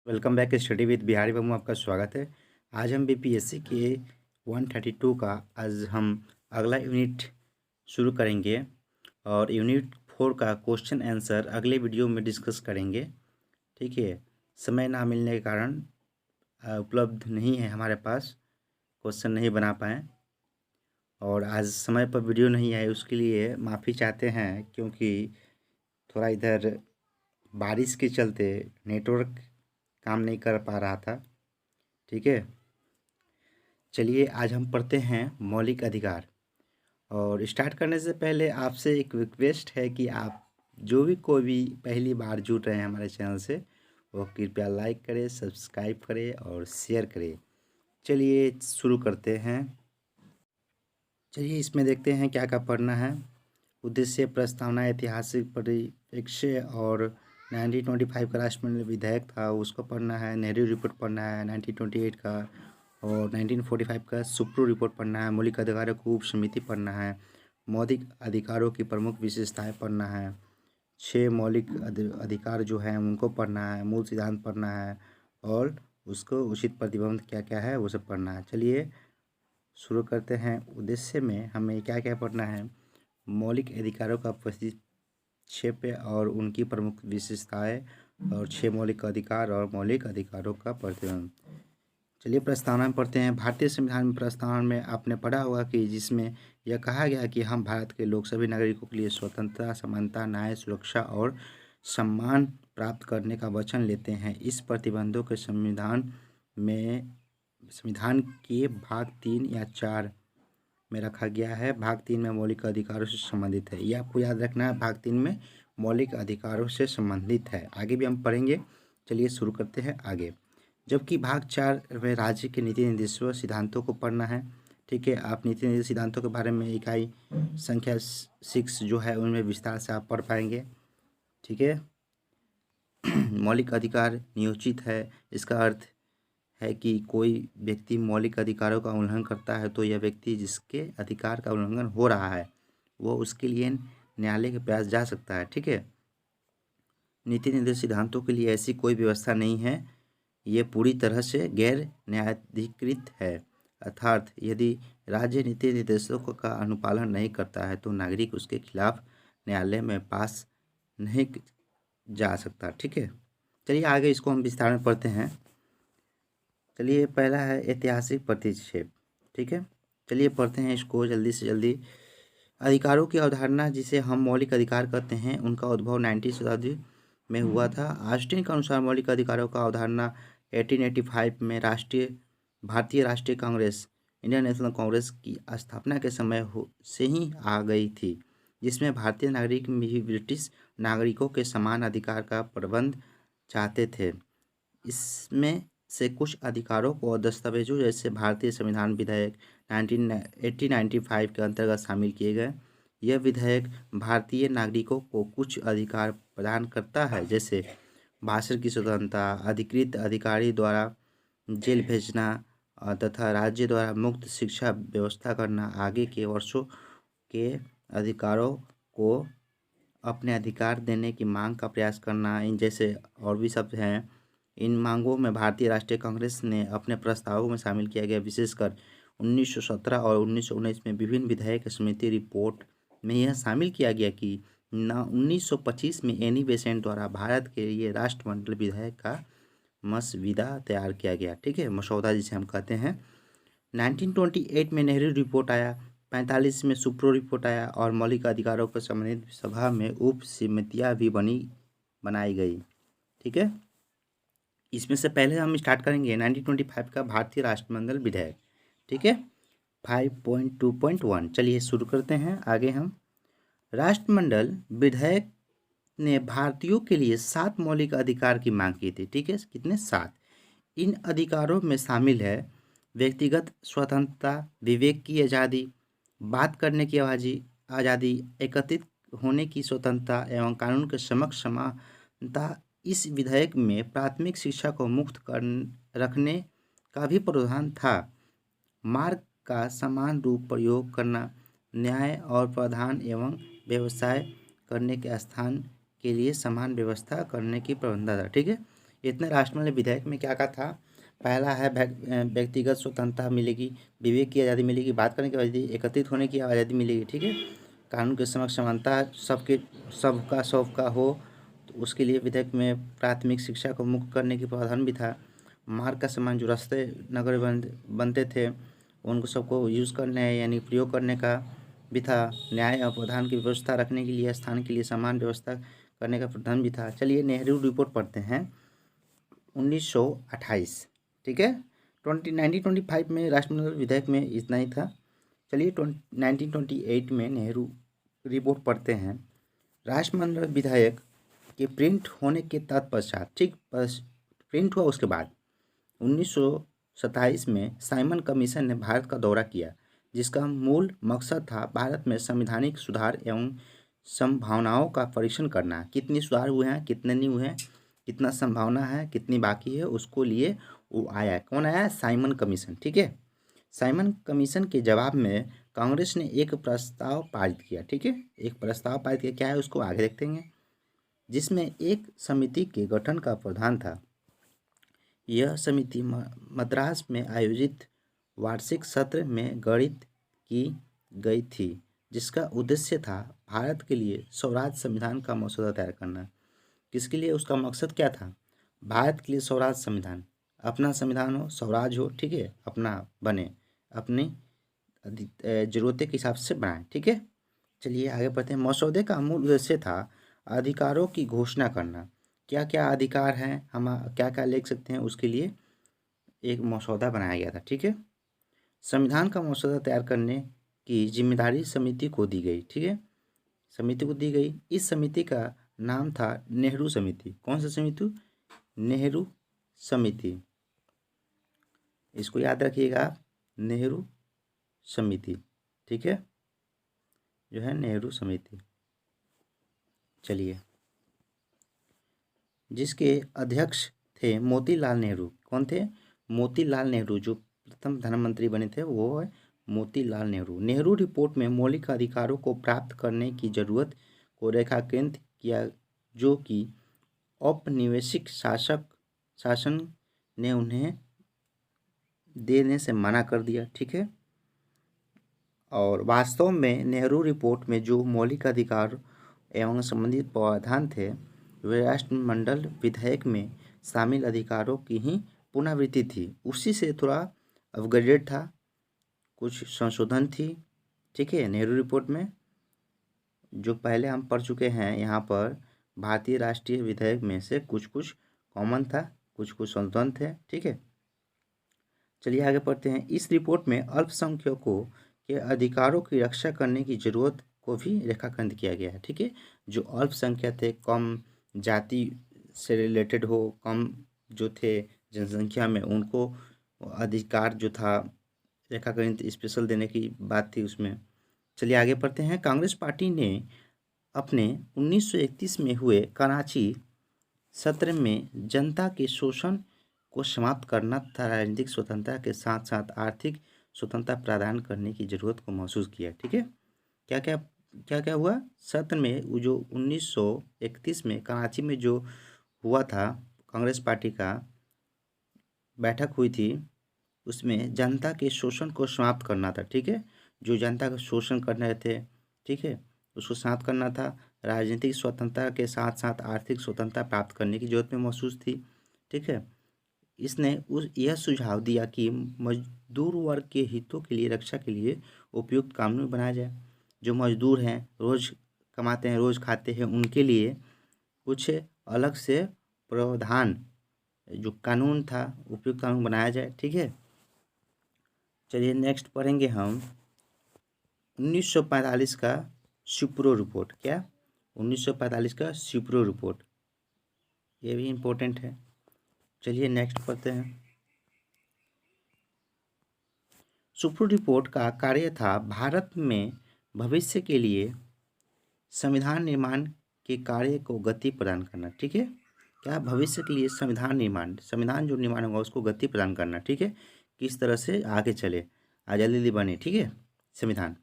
Welcome back study with Bihari Bamu, आपका स्वागत है। आज हम बीपीएससी के 132 का आज हम अगला यूनिट शुरू करेंगे और यूनिट 4 का क्वेश्चन आंसर अगले वीडियो में डिस्कस करेंगे। ठीक है, समय ना मिलने के कारण उपलब्ध नहीं है हमारे पास, क्वेश्चन नहीं बना पाए और आज समय पर वीडियो नहीं आई, उसके लिए माफ़ी चाहते हैं क्योंकि थोड़ा इधर बारिश के चलते नेटवर्क काम नहीं कर पा रहा था। ठीक है, चलिए आज हम पढ़ते हैं मौलिक अधिकार। और स्टार्ट करने से पहले आपसे एक रिक्वेस्ट है कि आप जो भी कोई भी पहली बार जुड़ रहे हैं हमारे चैनल से, वो कृपया लाइक करें, सब्सक्राइब करें और शेयर करें। चलिए शुरू करते हैं। चलिए इसमें देखते हैं क्या क्या पढ़ना है। उद्देश्य, प्रस्तावना, ऐतिहासिक परिप्रेक्ष्य और 1925 का राष्ट्रमंडल विधेयक था उसको पढ़ना है। नेहरू रिपोर्ट पढ़ना है 1928 का, और 1945 का सुप्रू रिपोर्ट पढ़ना है। मौलिक अधिकारों की उप समिति पढ़ना है। मौलिक अधिकारों की प्रमुख विशेषताएं पढ़ना है। 6 मौलिक अधिकार जो हैं उनको पढ़ना है। मूल सिद्धांत पढ़ना है और उसको उचित प्रतिबंध क्या क्या है वो सब पढ़ना है। चलिए शुरू करते हैं। उद्देश्य में हमें क्या क्या पढ़ना है। मौलिक अधिकारों का परिक्षेप और उनकी प्रमुख विशेषताएं, और 6 मौलिक अधिकार और मौलिक अधिकारों का प्रतिबंध। चलिए प्रस्तावना में पढ़ते हैं। भारतीय संविधान में प्रस्तावना में आपने पढ़ा होगा कि जिसमें यह कहा गया कि हम भारत के लोग सभी नागरिकों के लिए स्वतंत्रता, समानता, न्याय, सुरक्षा और सम्मान प्राप्त करने का वचन लेते हैं। इस प्रतिबंधों के संविधान के भाग 3 या 4 में रखा गया है। भाग 3 में मौलिक अधिकारों से संबंधित है, यह आपको याद रखना है। भाग 3 में मौलिक अधिकारों से संबंधित है, आगे भी हम पढ़ेंगे। चलिए शुरू करते हैं आगे। जबकि भाग 4 में राज्य के नीति निर्देशों सिद्धांतों को पढ़ना है। ठीक है, आप नीति निर्देश सिद्धांतों के बारे में इकाई संख्या 6 जो है उनमें विस्तार से आप पढ़ पाएंगे। ठीक है, मौलिक अधिकार नियोजित है, इसका अर्थ है कि कोई व्यक्ति मौलिक अधिकारों का उल्लंघन करता है तो यह व्यक्ति जिसके अधिकार का उल्लंघन हो रहा है वो उसके लिए न्यायालय के पास जा सकता है। ठीक है, नीति निर्देश सिद्धांतों के लिए ऐसी कोई व्यवस्था नहीं है, ये पूरी तरह से गैर न्यायाधिकृत है। अर्थात यदि राज्य नीति निर्देशों का अनुपालन नहीं करता है तो नागरिक उसके खिलाफ न्यायालय में पास नहीं जा सकता। ठीक है, चलिए आगे इसको हम विस्तार में पढ़ते हैं। चलिए पहला है ऐतिहासिक प्रतिक्षेप। ठीक है, चलिए पढ़ते हैं इसको जल्दी से जल्दी। अधिकारों की अवधारणा जिसे हम मौलिक अधिकार कहते हैं उनका उद्भव 19वीं शताब्दी में हुआ था। ऑस्टिन के अनुसार मौलिक अधिकारों का अवधारणा 1885 में भारतीय राष्ट्रीय कांग्रेस, इंडियन नेशनल कांग्रेस की स्थापना के समय से ही आ गई थी, जिसमें भारतीय नागरिक भी ब्रिटिश नागरिकों के समान अधिकार का प्रबंध चाहते थे। इसमें से कुछ अधिकारों को दस्तावेजों जैसे भारतीय संविधान विधेयक 1895 के अंतर्गत शामिल किए गए। यह विधेयक भारतीय नागरिकों को कुछ अधिकार प्रदान करता है, जैसे भाषण की स्वतंत्रता, अधिकृत अधिकारी द्वारा जेल भेजना तथा राज्य द्वारा मुक्त शिक्षा व्यवस्था करना। आगे के वर्षों के अधिकारों को अपने अधिकार देने की मांग का प्रयास करना, इन जैसे और भी शब्द हैं। इन मांगों में भारतीय राष्ट्रीय कांग्रेस ने अपने प्रस्तावों में शामिल किया गया। विशेषकर 1917 और 1919 में विभिन्न विधायक समिति रिपोर्ट में यह शामिल किया गया कि 1925 में एनी बेसेंट द्वारा भारत के लिए राष्ट्रमंडल विधेयक का मसविदा तैयार किया गया। ठीक है, मसौदा जिसे हम कहते हैं। 1928 में नेहरू रिपोर्ट आया, 45 में सुप्रो रिपोर्ट आया और मौलिक अधिकारों को संबंधित सभा में उप समितियाँ भी बनाई गई। ठीक है, इसमें से पहले हम स्टार्ट करेंगे 1925 का भारतीय राष्ट्रमंडल विधेयक। ठीक है, 5.2.1 चलिए शुरू करते हैं आगे हम। राष्ट्रमंडल विधेयक ने भारतीयों के लिए 7 मौलिक अधिकार की मांग की थी। ठीक है, कितने? 7। इन अधिकारों में शामिल है व्यक्तिगत स्वतंत्रता, विवेक की आज़ादी, बात करने की आज़ादी, एकत्रित होने की स्वतंत्रता एवं कानून के समक्ष समानता। इस विधेयक में प्राथमिक शिक्षा को मुक्त रखने का भी प्रावधान था। मार्ग का समान रूप प्रयोग करना, न्याय और प्रदान एवं व्यवसाय करने के स्थान के लिए समान व्यवस्था करने की प्रावधान था। ठीक है, इतने राष्ट्रमंडल विधेयक में क्या क्या था? पहला है व्यक्तिगत स्वतंत्रता मिलेगी, विवेक की आज़ादी मिलेगी, बात करने की आज़ादी, एकत्रित होने की आज़ादी मिलेगी, ठीक है। कानून के समक्ष समानता, सबका हो, तो उसके लिए विधेयक में प्राथमिक शिक्षा को मुक्त करने की प्रावधान भी था। मार्ग का सम्मान, जो रास्ते नगर बनते थे उनको सबको यूज़ करने यानी प्रयोग करने का भी था। न्याय और प्रावधान की व्यवस्था रखने के लिए स्थान के लिए समान व्यवस्था करने का प्रावधान भी था। चलिए नेहरू रिपोर्ट पढ़ते हैं 1928, ठीक है। 1925 में राष्ट्रमंडल विधेयक में इतना ही था। चलिए 1928 में नेहरू रिपोर्ट पढ़ते हैं। राष्ट्रमंडल विधेयक के प्रिंट होने के तत्पश्चात, ठीक प्रिंट हुआ उसके बाद 1927 में साइमन कमीशन ने भारत का दौरा किया, जिसका मूल मकसद था भारत में संवैधानिक सुधार एवं संभावनाओं का परीक्षण करना। कितनी सुधार हुए हैं, कितने नहीं हुए हैं, कितना संभावना है, कितनी बाकी है, उसको लिए वो आया। कौन आया? साइमन कमीशन, ठीक है। साइमन कमीशन के जवाब में कांग्रेस ने एक प्रस्ताव पारित किया, ठीक है। एक प्रस्ताव पारित किया, क्या है उसको आगे देखते हैं, जिसमें एक समिति के गठन का प्रावधान था। यह समिति मद्रास में आयोजित वार्षिक सत्र में गठित की गई थी, जिसका उद्देश्य था भारत के लिए स्वराज संविधान का मसौदा तैयार करना। किसके लिए? उसका मकसद क्या था? भारत के लिए स्वराज संविधान, अपना संविधान हो, स्वराज हो, ठीक है, अपना बने, अपनी ज़रूरतें के हिसाब से बनाए, ठीक है। चलिए आगे बढ़ते हैं। मसौदे का मूल उद्देश्य था अधिकारों की घोषणा करना। क्या क्या अधिकार हैं, हम क्या क्या लिख सकते हैं, उसके लिए एक मसौदा बनाया गया था, ठीक है। संविधान का मसौदा तैयार करने की जिम्मेदारी समिति को दी गई, ठीक है, समिति को दी गई। इस समिति का नाम था नेहरू समिति। कौन सा समिति? नेहरू समिति, इसको याद रखिएगा, नेहरू समिति, ठीक है, जो है नेहरू समिति। चलिए, जिसके अध्यक्ष थे मोतीलाल नेहरू। कौन थे? मोतीलाल नेहरू। जो प्रथम प्रधानमंत्री बने थे वो है मोतीलाल नेहरू। नेहरू रिपोर्ट में मौलिक अधिकारों को प्राप्त करने की जरूरत को रेखांकित किया, जो कि औपनिवेशिक शासन ने उन्हें देने से मना कर दिया, ठीक है। और वास्तव में नेहरू रिपोर्ट में जो मौलिक अधिकार एवं संबंधित प्रावधान थे वे राष्ट्रमंडल विधेयक में शामिल अधिकारों की ही पुनरावृत्ति थी। उसी से थोड़ा अपग्रेडेड था, कुछ संशोधन थी, ठीक है। नेहरू रिपोर्ट में जो पहले हम पढ़ चुके हैं, यहाँ पर भारतीय राष्ट्रीय विधेयक में से कुछ कुछ कॉमन था, कुछ कुछ संशोधन थे, ठीक है। चलिए आगे पढ़ते हैं। इस रिपोर्ट में अल्पसंख्यकों के अधिकारों की रक्षा करने की जरूरत को भी रेखांकित किया गया है, ठीक है। जो अल्पसंख्यक थे, कम जाति से रिलेटेड हो, कम जो थे जनसंख्या में, उनको अधिकार जो था रेखांकित स्पेशल देने की बात थी उसमें। चलिए आगे पढ़ते हैं। कांग्रेस पार्टी ने अपने 1931 में हुए कराची सत्र में जनता के शोषण को समाप्त करना तथा राजनीतिक स्वतंत्रता के साथ साथ आर्थिक स्वतंत्रता प्रदान करने की जरूरत को महसूस किया, ठीक है। क्या क्या हुआ सत्र में? वो जो 1931 में कराची में जो हुआ था, कांग्रेस पार्टी का बैठक हुई थी, उसमें जनता के शोषण को समाप्त करना था, ठीक है। जो जनता का शोषण कर रहे थे, ठीक है, उसको समाप्त करना था। राजनीतिक स्वतंत्रता के साथ साथ आर्थिक स्वतंत्रता प्राप्त करने की जरूरत में महसूस थी, ठीक है। इसने यह सुझाव दिया कि मजदूर वर्ग के हितों के लिए रक्षा के लिए उपयुक्त कानून बनाया जाए। जो मजदूर हैं, रोज़ कमाते हैं, रोज़ खाते हैं, उनके लिए कुछ अलग से प्रावधान, जो कानून था, उपयुक्त कानून बनाया जाए, ठीक है। चलिए नेक्स्ट पढ़ेंगे हम 1945 का शिप्रो रिपोर्ट। क्या? 1945 का शिप्रो रिपोर्ट, ये भी इम्पोर्टेंट है। चलिए नेक्स्ट पढ़ते हैं। शिप्रो रिपोर्ट का कार्य था भारत में भविष्य के लिए संविधान निर्माण के कार्य को गति प्रदान करना, ठीक है। क्या? भविष्य के लिए संविधान निर्माण, संविधान जो निर्माण होगा उसको गति प्रदान करना, ठीक है। किस तरह से आगे चले, जल्दी बने, ठीक है, संविधान।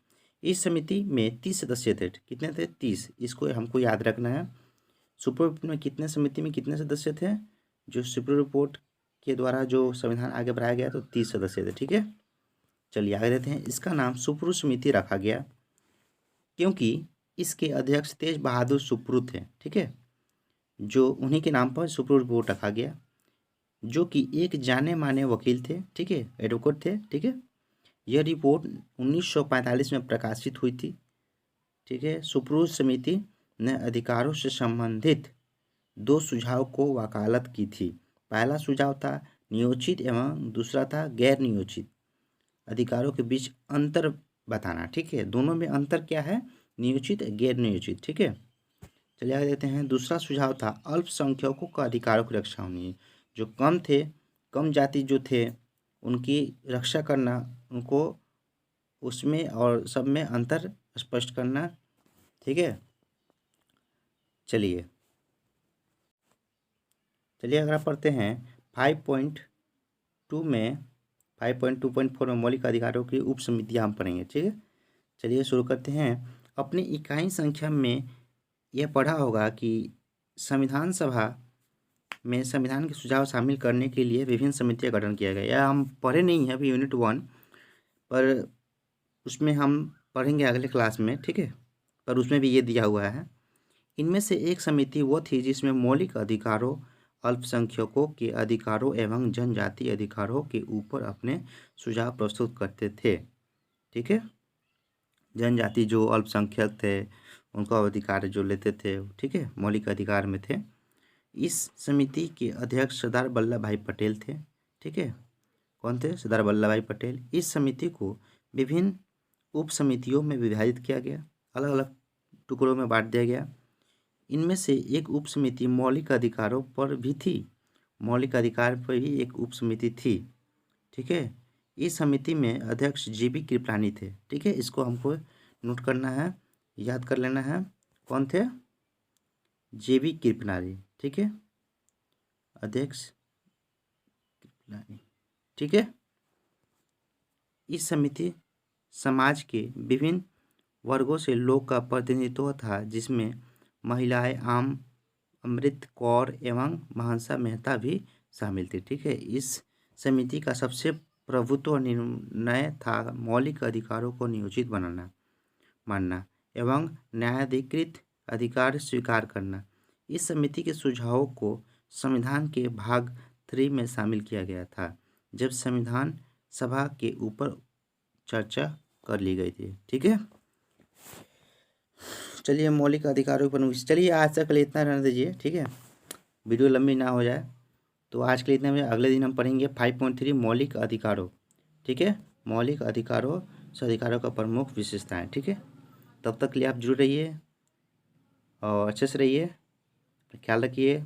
इस समिति में 30 सदस्य थे। कितने थे? 30। इसको हमको याद रखना है। शिप्रो रिपोर्ट में कितने, समिति में कितने सदस्य थे? जो सुप्रीम रिपोर्ट के द्वारा जो संविधान आगे बढ़ाया गया तो 30 सदस्य थे। ठीक है, चलिए आगे देते हैं। इसका नाम सुप्रू समिति रखा गया क्योंकि इसके अध्यक्ष तेज बहादुर सुप्रू थे। ठीक है, जो उन्हीं के नाम पर सुप्रीम रिपोर्ट रखा गया, जो कि एक जाने माने वकील थे। ठीक है, एडवोकेट थे। ठीक है, यह रिपोर्ट 1945 में प्रकाशित हुई थी। ठीक है, सुप्रू समिति ने अधिकारों से संबंधित 2 सुझाव को वकालत की थी। पहला सुझाव था नियोजित एवं दूसरा था गैर नियोजित अधिकारों के बीच अंतर बताना। ठीक है, दोनों में अंतर क्या है, नियोजित गैर नियोजित। ठीक है, चलिए आगे देते हैं। दूसरा सुझाव था अल्पसंख्यकों का अधिकारों की रक्षा होनी है। जो कम थे, कम जाति जो थे उनकी रक्षा करना, उनको उसमें और सब में अंतर स्पष्ट करना। ठीक है, चलिए अगर आप पढ़ते हैं 5.2 में 5.2.4 में मौलिक अधिकारों की उप समितियाँ हम पढ़ेंगे। ठीक है, चलिए शुरू करते हैं। अपनी इकाई संख्या में यह पढ़ा होगा कि संविधान सभा में संविधान के सुझाव शामिल करने के लिए विभिन्न समितियां गठन किया गया। यह हम पढ़े नहीं हैं अभी यूनिट 1 पर, उसमें हम पढ़ेंगे अगले क्लास में। ठीक है, पर उसमें भी ये दिया हुआ है। इनमें से एक समिति वो थी जिसमें मौलिक अधिकारों, अल्पसंख्यकों के अधिकारों एवं जनजातीय अधिकारों के ऊपर अपने सुझाव प्रस्तुत करते थे। ठीक है, जनजाति जो अल्पसंख्यक थे उनका अधिकार जो लेते थे, ठीक है, मौलिक अधिकार में थे। इस समिति के अध्यक्ष सरदार वल्लभ भाई पटेल थे। ठीक है, कौन थे, सरदार वल्लभ भाई पटेल। इस समिति को विभिन्न उप समितियों में विभाजित किया गया, अलग अलग टुकड़ों में बांट दिया गया। इनमें से एक उप समिति मौलिक अधिकारों पर भी थी, मौलिक अधिकार पर भी एक उप समिति थी। ठीक है, इस समिति में अध्यक्ष जीबी कृपलानी थे। ठीक है, इसको हमको नोट करना है, याद कर लेना है। कौन थे, जीबी कृपलानी। ठीक है, अध्यक्ष कृपलानी। ठीक है, इस समिति समाज के विभिन्न वर्गों से लोग का प्रतिनिधित्व था, जिसमें महिलाएं, आम, अमृत कौर एवं महंसा मेहता भी शामिल थे। ठीक है, इस समिति का सबसे प्रभुत्व निर्णय था मौलिक अधिकारों को नियोजित बनाना, मानना एवं न्यायाधिकृत अधिकार स्वीकार करना। इस समिति के सुझावों को संविधान के भाग 3 में शामिल किया गया था, जब संविधान सभा के ऊपर चर्चा कर ली गई थी। ठीक है, चलिए मौलिक अधिकारों पर, चलिए आज तक के लिए इतना रहने दीजिए। ठीक है, वीडियो लंबी ना हो जाए, तो आज के लिए इतना में। अगले दिन हम पढ़ेंगे 5.3 मौलिक अधिकारों। ठीक है, मौलिक अधिकारों से अधिकारों का प्रमुख विशेषताएं। ठीक है, तब तक के लिए आप जुड़ रहिए और अच्छे से रहिए, ख्याल रखिए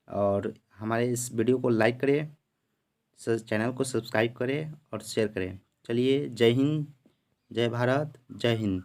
और हमारे इस वीडियो को लाइक करें, चैनल को सब्सक्राइब करें और शेयर करें। चलिए, जय हिंद, जय भारत, जय हिंद।